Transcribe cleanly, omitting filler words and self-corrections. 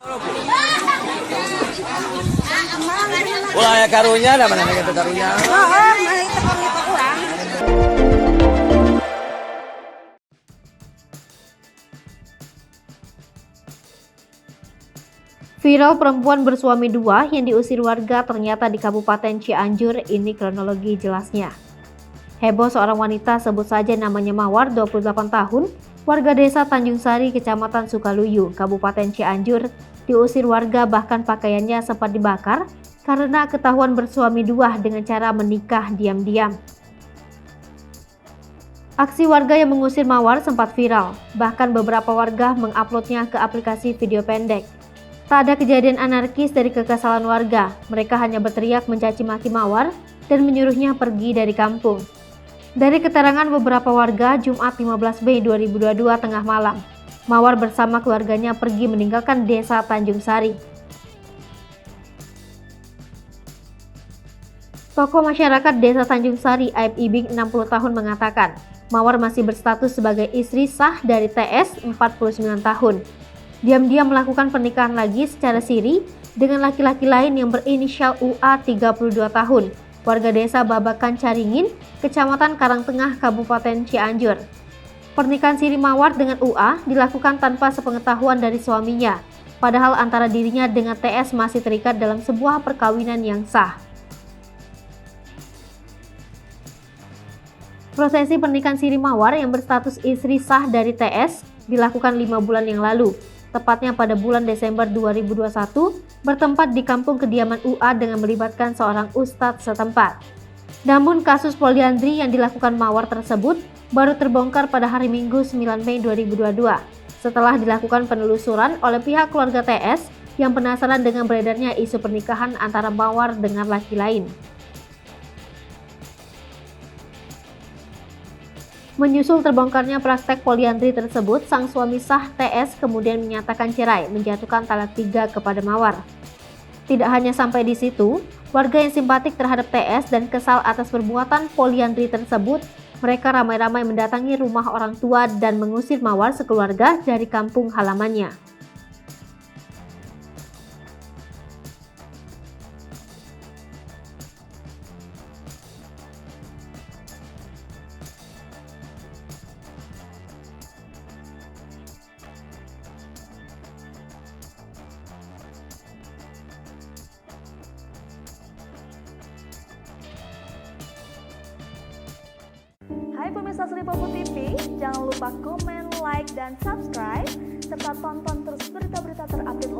Ulah ya karunya, ada mana kita karunya? Viral perempuan bersuami dua yang diusir warga ternyata di Kabupaten Cianjur, ini kronologi jelasnya. Heboh seorang wanita, sebut saja namanya Mawar, 28 tahun, warga desa Tanjung Sari, Kecamatan Sukaluyu, Kabupaten Cianjur, diusir warga, bahkan pakaiannya sempat dibakar karena ketahuan bersuami dua dengan cara menikah diam-diam. Aksi warga yang mengusir Mawar sempat viral, bahkan beberapa warga menguploadnya ke aplikasi video pendek. Tak ada kejadian anarkis dari kekesalan warga, mereka hanya berteriak mencaci maki Mawar dan menyuruhnya pergi dari kampung. Dari keterangan beberapa warga, Jumat 15 Mei 2022 tengah malam, Mawar bersama keluarganya pergi meninggalkan desa Tanjung Sari. Tokoh masyarakat desa Tanjung Sari, Aib Ibing, 60 tahun mengatakan, Mawar masih berstatus sebagai istri sah dari TS, 49 tahun. Diam-diam melakukan pernikahan lagi secara siri dengan laki-laki lain yang berinisial UA, 32 tahun, warga desa Babakan Caringin, Kecamatan Karangtengah, Kabupaten Cianjur. Pernikahan siri Mawar dengan UA dilakukan tanpa sepengetahuan dari suaminya, padahal antara dirinya dengan TS masih terikat dalam sebuah perkawinan yang sah. Prosesi pernikahan siri Mawar yang berstatus istri sah dari TS dilakukan 5 bulan yang lalu, tepatnya pada bulan Desember 2021, bertempat di kampung kediaman UA dengan melibatkan seorang ustadz setempat. Namun kasus poliandri yang dilakukan Mawar tersebut baru terbongkar pada hari Minggu 9 Mei 2022, setelah dilakukan penelusuran oleh pihak keluarga TS yang penasaran dengan beredarnya isu pernikahan antara Mawar dengan laki lain. Menyusul terbongkarnya praktek poliandri tersebut, sang suami sah TS kemudian menyatakan cerai, menjatuhkan talak 3 kepada Mawar. Tidak hanya sampai di situ, warga yang simpatik terhadap TS dan kesal atas perbuatan poliandri tersebut, mereka ramai-ramai mendatangi rumah orang tua dan mengusir Mawar sekeluarga dari kampung halamannya. Hai pemirsa Sri Popo TV, jangan lupa komen, like, dan subscribe, serta tonton terus berita-berita terupdate